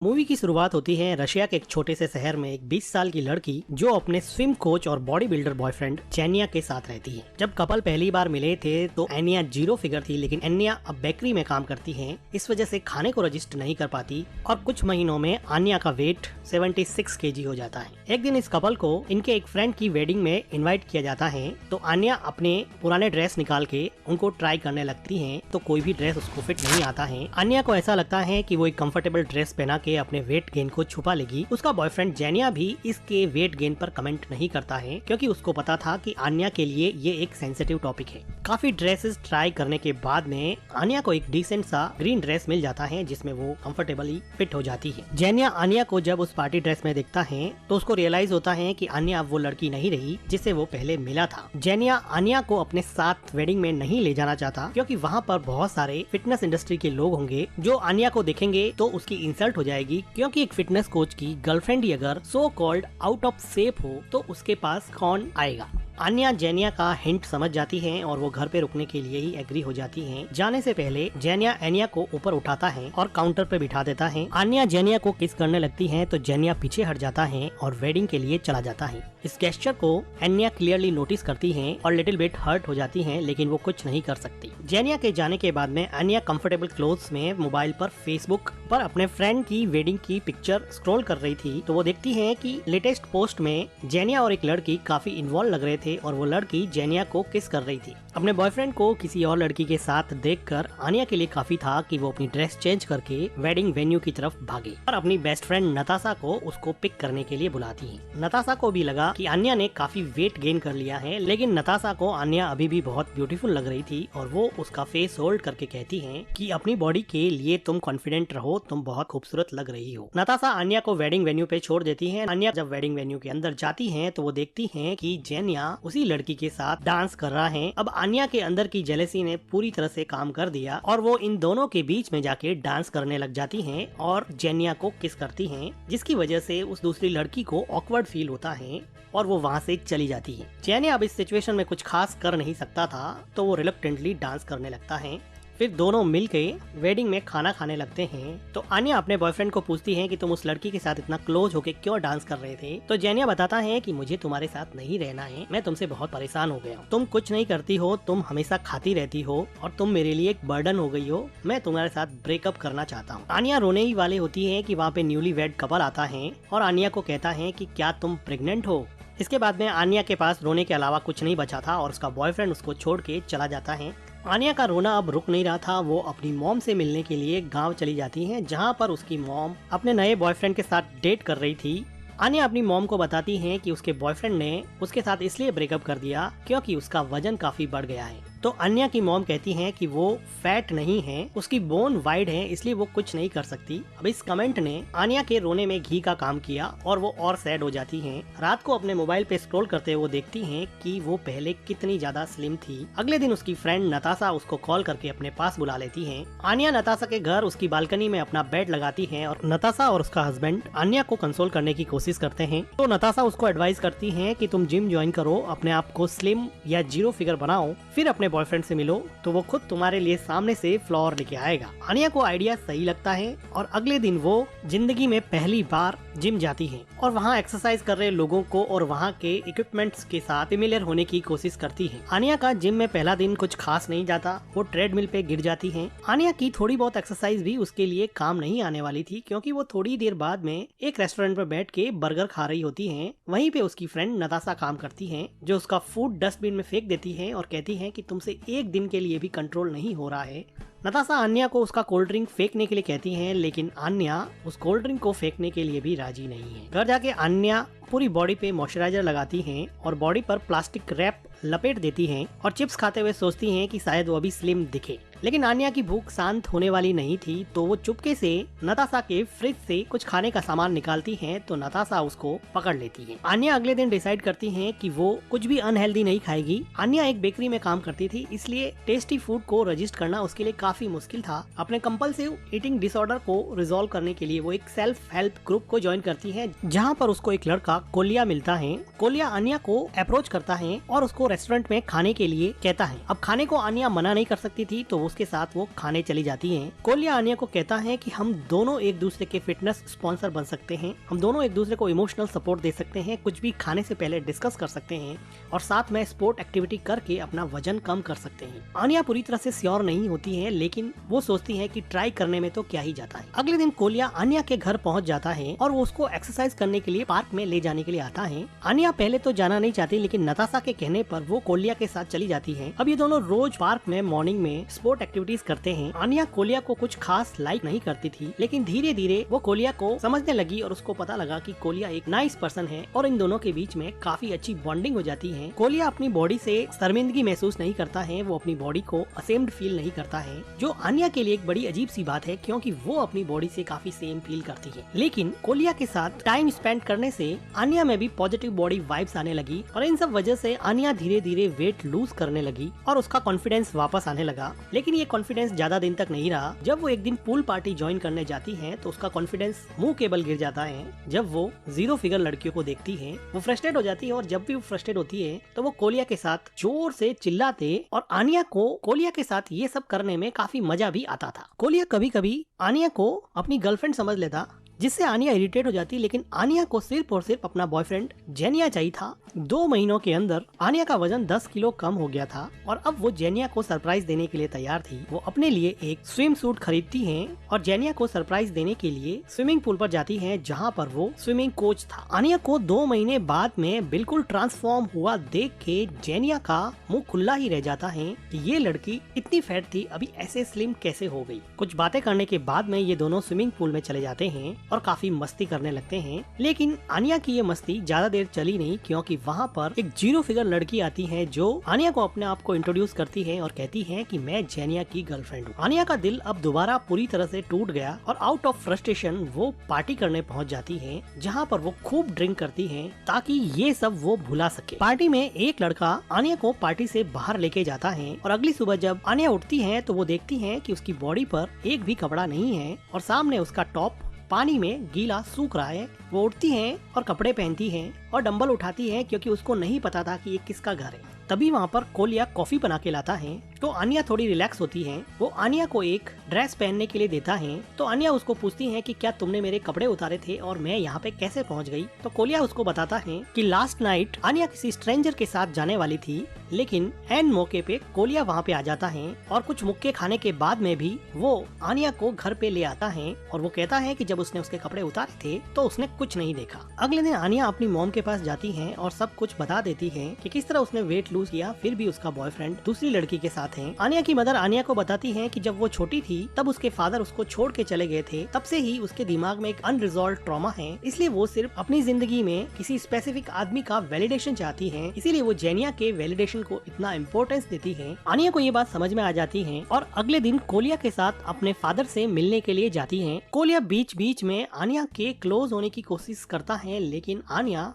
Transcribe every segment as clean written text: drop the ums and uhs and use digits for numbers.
Movie की शुरुआत होती है रशिया के एक छोटे से शहर में एक 20 साल की लड़की जो अपने स्विम कोच और बॉडी बिल्डर बॉयफ्रेंड जेनिया के साथ रहती है। जब कपल पहली बार मिले थे तो एनिया 0 फिगर थी, लेकिन एनिया अब बेकरी में काम करती है, इस वजह से खाने को रजिस्टर नहीं कर पाती और कुछ महीनों में आन्या का वेट 76 केजी हो जाता है। एक दिन इस कपल को इनके एक फ्रेंड की वेडिंग में इन्वाइट किया जाता है तो आन्या अपने पुराने ड्रेस निकाल के उनको ट्राई करने लगती है तो कोई भी ड्रेस उसको फिट नहीं आता है। आन्या को ऐसा लगता है कि वो एक कंफर्टेबल ड्रेस पहना के अपने वेट गेन को छुपा लेगी। उसका बॉयफ्रेंड जेनिया भी इसके वेट गेन पर कमेंट नहीं करता है क्योंकि उसको पता था कि आन्या के लिए ये एक सेंसिटिव टॉपिक है। काफी ड्रेसेस ट्राई करने के बाद में आन्या को एक डिसेंट सा ग्रीन ड्रेस मिल जाता है जिसमें वो कंफर्टेबली फिट हो जाती है। जेनिया आन्या को जब उस पार्टी ड्रेस में देखता है तो उसको रियलाइज होता है कि आन्या अब वो लड़की नहीं रही जिससे वो पहले मिला था। जेनिया आन्या को अपने साथ वेडिंग में नहीं ले जाना चाहता क्योंकि वहाँ पर बहुत सारे फिटनेस इंडस्ट्री के लोग होंगे जो आन्या को देखेंगे तो उसकी इंसल्ट हो जाएगी, क्योंकि एक फिटनेस कोच की गर्लफ्रेंड ही अगर so called out of shape हो तो उसके पास कौन आएगा। आन्या जेनिया का हिंट समझ जाती है और वो घर पे रुकने के लिए ही एग्री हो जाती है। जाने से पहले जेनिया एनिया को ऊपर उठाता है और काउंटर पे बिठा देता है। आन्या जेनिया को किस करने लगती है तो जेनिया पीछे हट जाता है और वेडिंग के लिए चला जाता है। इस गेस्चर को एनिया क्लियरली नोटिस करती है और लिटिल बिट हर्ट हो जाती है, लेकिन वो कुछ नहीं कर सकती। जेनिया के जाने के बाद में आन्या कंफर्टेबल क्लोथ्स में मोबाइल पर फेसबुक पर अपने फ्रेंड की वेडिंग की पिक्चर स्क्रॉल कर रही थी तो वो देखती है कि लेटेस्ट पोस्ट में जेनिया और एक लड़की काफी इन्वॉल्व लग रहे थे और वो लड़की जेनिया को किस कर रही थी। अपने बॉयफ्रेंड को किसी और लड़की के साथ देखकर आन्या के लिए काफी था कि वो अपनी ड्रेस चेंज करके वेडिंग वेन्यू की तरफ भागे और अपनी बेस्ट फ्रेंड नताशा को उसको पिक करने के लिए बुलाती है। नताशा को भी लगा कि आन्या ने काफी वेट गेन कर लिया है, लेकिन नताशा को आन्या अभी भी बहुत ब्यूटीफुल लग रही थी और वो उसका फेस होल्ड करके कहती है कि अपनी बॉडी के लिए तुम कॉन्फिडेंट रहो, तुम बहुत खूबसूरत लग रही हो। नताशा आन्या को वेडिंग वेन्यू पे छोड़ देती है। आन्या जब वेडिंग वेन्यू के अंदर जाती है तो वो देखती है कि जेनिया उसी लड़की के साथ डांस कर रहा है। अब आन्या के अंदर की जेलेसी ने पूरी तरह से काम कर दिया और वो इन दोनों के बीच में जाके डांस करने लग जाती हैं और जेनिया को किस करती हैं, जिसकी वजह से उस दूसरी लड़की को ऑकवर्ड फील होता है और वो वहाँ से चली जाती है। जेनिया अब इस सिचुएशन में कुछ खास कर नहीं सकता था तो वो रिलक्टेंटली डांस करने लगता है। फिर दोनों मिलके वेडिंग में खाना खाने लगते हैं तो आन्या अपने बॉयफ्रेंड को पूछती है कि तुम उस लड़की के साथ इतना क्लोज होके क्यों डांस कर रहे थे। तो जेनिया बताता है कि मुझे तुम्हारे साथ नहीं रहना है, मैं तुमसे बहुत परेशान हो गया हूँ, तुम कुछ नहीं करती हो, तुम हमेशा खाती रहती हो और तुम मेरे लिए एक बर्डन हो गई हो, मैं तुम्हारे साथ ब्रेकअप करना चाहता हूँ। आन्या रोने ही वाली होती है कि वहाँ पे न्यूली वेड कपल आता है और आन्या को कहता है कि क्या तुम प्रेग्नेंट हो। इसके बाद में आन्या के पास रोने के अलावा कुछ नहीं बचा था और उसका बॉयफ्रेंड उसको छोड़ के चला जाता है। आन्या का रोना अब रुक नहीं रहा था। वो अपनी मॉम से मिलने के लिए गांव चली जाती है जहां पर उसकी मॉम अपने नए बॉयफ्रेंड के साथ डेट कर रही थी। आन्या अपनी मॉम को बताती है कि उसके बॉयफ्रेंड ने उसके साथ इसलिए ब्रेकअप कर दिया क्योंकि उसका वजन काफी बढ़ गया है। तो आन्या की मॉम कहती है कि वो फैट नहीं है, उसकी बोन वाइड है, इसलिए वो कुछ नहीं कर सकती। अब इस कमेंट ने आन्या के रोने में घी का काम किया और वो और सैड हो जाती हैं। रात को अपने मोबाइल पे स्क्रॉल करते हुए वो देखती हैं कि वो पहले कितनी ज्यादा स्लिम थी। अगले दिन उसकी फ्रेंड नताशा उसको कॉल करके अपने पास बुला लेती है। आन्या नताशा के घर उसकी बालकनी में अपना बेड लगाती है और नताशा और उसका हस्बैंड आन्या को कंसोल करने की कोशिश करते हैं। तो नताशा उसको एडवाइस करती है कि तुम जिम ज्वाइन करो, अपने आप को स्लिम या 0 फिगर बनाओ, फिर अपने बॉयफ्रेंड से मिलो तो वो खुद तुम्हारे लिए सामने से फ्लावर लेके आएगा। आन्या को आइडिया सही लगता है और अगले दिन वो जिंदगी में पहली बार जिम जाती है और वहाँ एक्सरसाइज कर रहे लोगों को और वहाँ के इक्विपमेंट्स के साथ फेमिलियर होने की कोशिश करती है। आन्या का जिम में पहला दिन कुछ खास नहीं जाता, वो ट्रेडमिल पे गिर जाती है। आन्या की थोड़ी बहुत एक्सरसाइज भी उसके लिए काम नहीं आने वाली थी क्योंकि वो थोड़ी देर बाद में एक रेस्टोरेंट पर बैठ के बर्गर खा रही होती है। वहीं पे उसकी फ्रेंड नताशा काम करती है जो उसका फूड डस्टबिन में फेंक देती है और कहती है कि तुमसे एक दिन के लिए भी कंट्रोल नहीं हो रहा है। नताशा आन्या को उसका कोल्ड ड्रिंक फेंकने के लिए कहती है, लेकिन आन्या उस कोल्ड ड्रिंक को फेंकने के लिए भी राजी नहीं है। घर जाके आन्या पूरी बॉडी पे मॉइस्चराइजर लगाती हैं और बॉडी पर प्लास्टिक रैप लपेट देती हैं और चिप्स खाते हुए सोचती हैं कि शायद वो अभी स्लिम दिखे। लेकिन आन्या की भूख शांत होने वाली नहीं थी तो वो चुपके से नताशा के फ्रिज से कुछ खाने का सामान निकालती है तो नताशा उसको पकड़ लेती है। आन्या अगले दिन डिसाइड करती है कि वो कुछ भी अनहेल्दी नहीं खाएगी। आन्या एक बेकरी में काम करती थी, इसलिए टेस्टी फूड को रजिस्टर करना उसके लिए काफी मुश्किल था। अपने कंपल्सिव ईटिंग डिसऑर्डर को रिजॉल्व करने के लिए वो एक सेल्फ हेल्प ग्रुप को ज्वाइन करती है जहाँ पर उसको एक लड़का कोलिया मिलता है। कोलिया आन्या को अप्रोच करता है और उसको वो रेस्टोरेंट में खाने के लिए कहता है। अब खाने को आनिया मना नहीं कर सकती थी तो उसके साथ वो खाने चली जाती है। कोलिया आनिया को कहता है कि हम दोनों एक दूसरे के फिटनेस स्पॉन्सर बन सकते हैं, हम दोनों एक दूसरे को इमोशनल सपोर्ट दे सकते हैं, कुछ भी खाने से पहले डिस्कस कर सकते हैं और साथ में स्पोर्ट एक्टिविटी करके अपना वजन कम कर सकते हैं। आनिया पूरी तरह से श्योर नहीं होती है, लेकिन वो सोचती है कि ट्राई करने में तो क्या ही जाता है। अगले दिन कोलिया आनिया के घर पहुंच जाता है और वो उसको एक्सरसाइज करने के लिए पार्क में ले जाने के लिए आता है। आनिया पहले तो जाना नहीं चाहती, लेकिन नताशा के कहने पर वो कोलिया के साथ चली जाती है। अब ये दोनों रोज पार्क में मॉर्निंग में स्पोर्ट एक्टिविटीज करते हैं। आनिया कोलिया को कुछ खास लाइक नहीं करती थी, लेकिन धीरे धीरे वो कोलिया को समझने लगी और उसको पता लगा कि कोलिया एक नाइस पर्सन है और इन दोनों के बीच में काफी अच्छी बॉन्डिंग हो जाती है। कोलिया अपनी बॉडी से शर्मिंदगी महसूस नहीं करता है, वो अपनी बॉडी को असेम्ड फील नहीं करता है, जो आनिया के लिए एक बड़ी अजीब सी बात है क्योंकि वो अपनी बॉडी से काफी सेम फील करती है। लेकिन कोलिया के साथ टाइम स्पेंड करने से आनिया में भी पॉजिटिव बॉडी वाइब्स आने लगी और इन सब वजह से आनिया धीरे धीरे वेट लूज करने लगी और उसका कॉन्फिडेंस वापस आने लगा। लेकिन ये कॉन्फिडेंस ज्यादा दिन तक नहीं रहा। जब वो एक दिन पूल पार्टी ज्वाइन करने जाती है तो उसका कॉन्फिडेंस मुंह के बल गिर जाता है। जब वो 0 फिगर लड़कियों को देखती है वो फ्रस्ट्रेट हो जाती है और जब भी वो फ्रस्ट्रेट होती है तो वो कोलिया के साथ जोर से चिल्लाते और आनिया को कोलिया के साथ ये सब करने में काफी मजा भी आता था। कोलिया कभी कभी आनिया को अपनी गर्लफ्रेंड समझ लेता, जिससे आनिया इरिटेट हो जाती, लेकिन आनिया को सिर्फ और सिर्फ अपना बॉयफ्रेंड जेनिया चाहिए था। 2 महीनों के अंदर आनिया का वजन 10 किलो कम हो गया था और अब वो जेनिया को सरप्राइज देने के लिए तैयार थी। वो अपने लिए एक स्विम सूट खरीदती हैं और जेनिया को सरप्राइज देने के लिए स्विमिंग पूल पर जाती हैं, जहां पर वो स्विमिंग कोच था। आनिया को 2 महीने बाद में बिल्कुल ट्रांसफॉर्म हुआ देख के जेनिया का मुंह खुला ही रह जाता है कि ये लड़की इतनी फैट थी, अभी ऐसे स्लिम कैसे हो गई। कुछ बातें करने के बाद में ये दोनों स्विमिंग पूल में चले जाते हैं और काफी मस्ती करने लगते हैं। लेकिन आनिया की ये मस्ती ज्यादा देर चली नहीं, क्योंकि वहाँ पर एक 0 फिगर लड़की आती है जो आनिया को अपने आप को इंट्रोड्यूस करती है और कहती है कि मैं जेनिया की गर्लफ्रेंड हूँ। आनिया का दिल अब दोबारा पूरी तरह से टूट गया और आउट ऑफ फ्रस्ट्रेशन वो पार्टी करने पहुँच जाती है, जहाँ पर वो खूब ड्रिंक करती है ताकि ये सब वो भुला सके। पार्टी में एक लड़का आनिया को पार्टी से बाहर लेके जाता है और अगली सुबह जब आनिया उठती है तो वो देखती है कि उसकी बॉडी पर एक भी कपड़ा नहीं है और सामने उसका टॉप पानी में गीला सूख रहा है। वो उठती है और कपड़े पहनती है और डंबल उठाती है क्योंकि उसको नहीं पता था कि ये किसका घर है। तभी वहाँ पर कोलिया कॉफी बना के लाता है तो आनिया थोड़ी रिलैक्स होती है। वो आनिया को एक ड्रेस पहनने के लिए देता है तो आनिया उसको पूछती है कि क्या तुमने मेरे कपड़े उतारे थे और मैं यहाँ पे कैसे पहुँच गई। तो कोलिया उसको बताता है कि लास्ट नाइट आनिया किसी स्ट्रेंजर के साथ जाने वाली थी, लेकिन एन मौके पे कोलिया वहाँ पे आ जाता है और कुछ मुक्के खाने के बाद में भी वो आनिया को घर पे ले आता है और वो कहता है कि जब उसने उसके कपड़े उतारे थे तो उसने कुछ नहीं देखा। अगले दिन आनिया अपनी मॉम के पास जाती है और सब कुछ बता देती है कि किस तरह उसने वेट लूज किया, फिर भी उसका बॉयफ्रेंड दूसरी लड़की के साथ है। आनिया की मदर आनिया को बताती है कि जब वो छोटी थी तब उसके फादर उसको छोड़ के चले गए थे, तब से ही उसके दिमाग में एक अनरिजॉल्व ट्रॉमा है, इसलिए वो सिर्फ अपनी जिंदगी में किसी स्पेसिफिक आदमी का वैलिडेशन चाहती है, इसीलिए वो जेनिया के वैलिडेशन को इतना इम्पोर्टेंस देती है। आनिया को ये बात समझ में आ जाती है और अगले दिन कोलिया के साथ अपने फादर से मिलने के लिए जाती है। कोलिया बीच बीच में आनिया के क्लोज होने की कोशिश करता है, लेकिन आनिया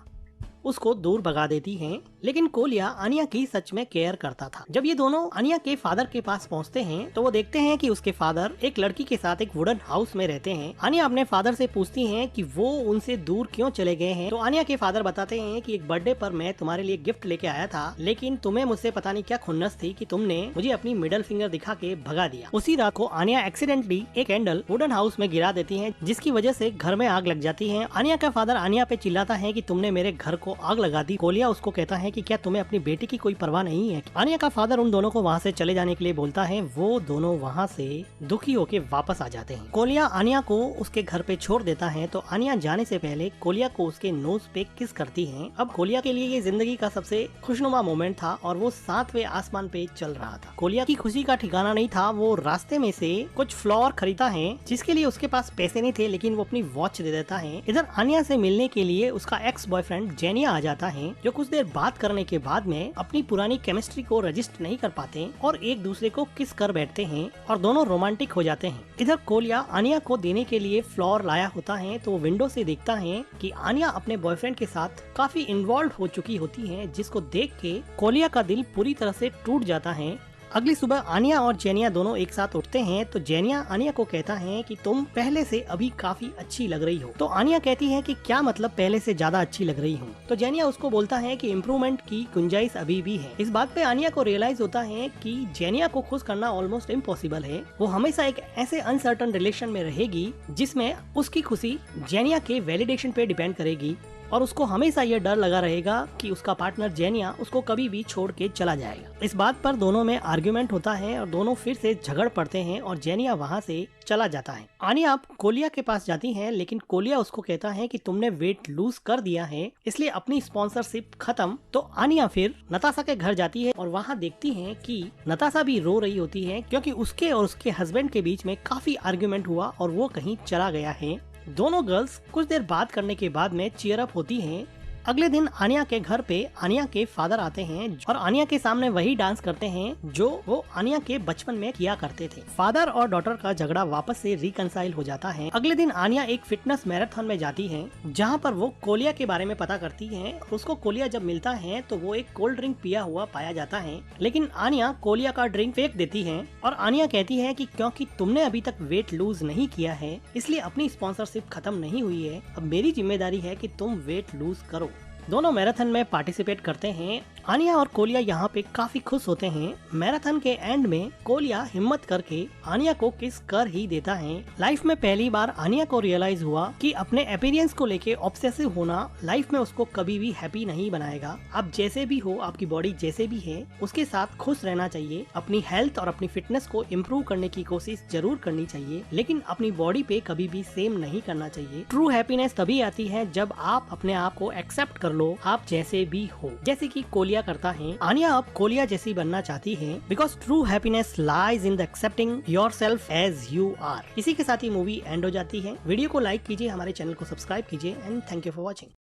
उसको दूर भगा देती है। लेकिन कोलिया आनिया की सच में केयर करता था। जब ये दोनों आनिया के फादर के पास पहुंचते हैं तो वो देखते हैं कि उसके फादर एक लड़की के साथ एक वुडन हाउस में रहते हैं। आनिया अपने फादर से पूछती है कि वो उनसे दूर क्यों चले गए हैं, तो आनिया के फादर बताते हैं कि एक बर्थडे पर मैं तुम्हारे लिए गिफ्ट लेके आया था, लेकिन तुम्हें मुझसे पता नहीं क्या खुन्नस थी कि तुमने मुझे अपनी मिडल फिंगर दिखा के भगा दिया। उसी रात को आनिया एक्सीडेंटली एक कैंडल वुडन हाउस में गिरा देती है, जिसकी वजह से घर में आग लग जाती है। आनिया का फादर आनिया पे चिल्लाता है कि तुमने मेरे घर को आग लगा दी। कोलिया उसको कहता है कि क्या तुम्हें अपनी बेटी की कोई परवाह नहीं है। आनिया का फादर उन दोनों को वहाँ से चले जाने के लिए बोलता है। वो दोनों वहाँ से दुखी होके वापस आ जाते हैं। कोलिया आनिया को उसके घर पे छोड़ देता है तो आनिया जाने से पहले कोलिया को उसके नोज पे किस करती है। अब कोलिया के लिए ये जिंदगी का सबसे खुशनुमा मोमेंट था और वो 7वें आसमान पे चल रहा था। कोलिया की खुशी का ठिकाना नहीं था। वो रास्ते में से कुछ फ्लावर खरीदता है जिसके लिए उसके पास पैसे नहीं थे, लेकिन वो अपनी वॉच दे देता है। इधर आनिया से मिलने के लिए उसका एक्स बॉयफ्रेंड जेनिया आ जाता है, जो कुछ देर बात करने के बाद में अपनी पुरानी केमिस्ट्री को रजिस्टर नहीं कर पाते और एक दूसरे को किस कर बैठते हैं और दोनों रोमांटिक हो जाते हैं। इधर कोलिया आनिया को देने के लिए फ्लावर लाया होता है तो वो विंडो से देखता है कि आनिया अपने बॉयफ्रेंड के साथ काफी इन्वॉल्व हो चुकी होती है, जिसको देख के कोलिया का दिल पूरी तरह से टूट जाता है। अगली सुबह आनिया और जेनिया दोनों एक साथ उठते हैं तो जेनिया आनिया को कहता है कि तुम पहले से अभी काफी अच्छी लग रही हो। तो आनिया कहती है कि क्या मतलब पहले से ज्यादा अच्छी लग रही हूँ। तो जेनिया उसको बोलता है कि इम्प्रूवमेंट की गुंजाइश अभी भी है। इस बात पे आनिया को रियलाइज होता है कि जेनिया को खुश करना ऑलमोस्ट इम्पॉसिबल है। वो हमेशा एक ऐसे अनसर्टन रिलेशन में रहेगी जिसमें उसकी खुशी जेनिया के वैलिडेशन पे डिपेंड करेगी और उसको हमेशा ये डर लगा रहेगा कि उसका पार्टनर जेनिया उसको कभी भी छोड़ के चला जाएगा। इस बात पर दोनों में आर्ग्यूमेंट होता है और दोनों फिर से झगड़ पड़ते हैं और जेनिया वहाँ से चला जाता है। आनिया अब कोलिया के पास जाती है लेकिन कोलिया उसको कहता है कि तुमने वेट लूज कर दिया है इसलिए अपनी स्पॉन्सरशिप खत्म। तो आनिया फिर नताशा के घर जाती है और वहाँ देखती है कि नताशा भी रो रही होती है क्योंकि उसके और उसके हस्बैंड के बीच में काफी आर्ग्यूमेंट हुआ और वो कहीं चला गया है। दोनों गर्ल्स कुछ देर बात करने के बाद में चीयर अप होती हैं। अगले दिन आनिया के घर पे आनिया के फादर आते हैं और आनिया के सामने वही डांस करते हैं जो वो आनिया के बचपन में किया करते थे। फादर और डॉटर का झगड़ा वापस से रिकंसाइल हो जाता है। अगले दिन आनिया एक फिटनेस मैराथन में जाती है जहाँ पर वो कोलिया के बारे में पता करती है। उसको कोलिया जब मिलता है तो वो एक कोल्ड ड्रिंक पिया हुआ पाया जाता है लेकिन आनिया कोलिया का ड्रिंक फेंक देती है और आनिया कहती है कि क्योंकि तुमने अभी तक वेट लूज नहीं किया है इसलिए अपनी स्पॉन्सरशिप खत्म नहीं हुई है। अब मेरी जिम्मेदारी है कि तुम वेट लूज करो। दोनों मैराथन में पार्टिसिपेट करते हैं। आनिया और कोलिया यहाँ पे काफी खुश होते हैं। मैराथन के एंड में कोलिया हिम्मत करके आनिया को किस कर ही देता है। लाइफ में पहली बार आनिया को रियलाइज हुआ कि अपने अपीयरेंस को लेके ऑब्सेसिव होना लाइफ में उसको कभी भी हैप्पी नहीं बनाएगा। आप जैसे भी हो, आपकी बॉडी जैसे भी है, उसके साथ खुश रहना चाहिए। अपनी हेल्थ और अपनी फिटनेस को इम्प्रूव करने की कोशिश जरूर करनी चाहिए लेकिन अपनी बॉडी पे कभी भी सेम नहीं करना चाहिए। ट्रू हैप्पीनेस तभी आती है जब आप अपने आप को एक्सेप्ट कर लो, आप जैसे भी हो, जैसे कि कोलिया करता है। आनिया अब कोलिया जैसी बनना चाहती है because true happiness lies in the accepting yourself as you are. इसी के साथ ही मूवी एंड हो जाती है। वीडियो को लाइक कीजिए, हमारे चैनल को सब्सक्राइब कीजिए and thank you for watching.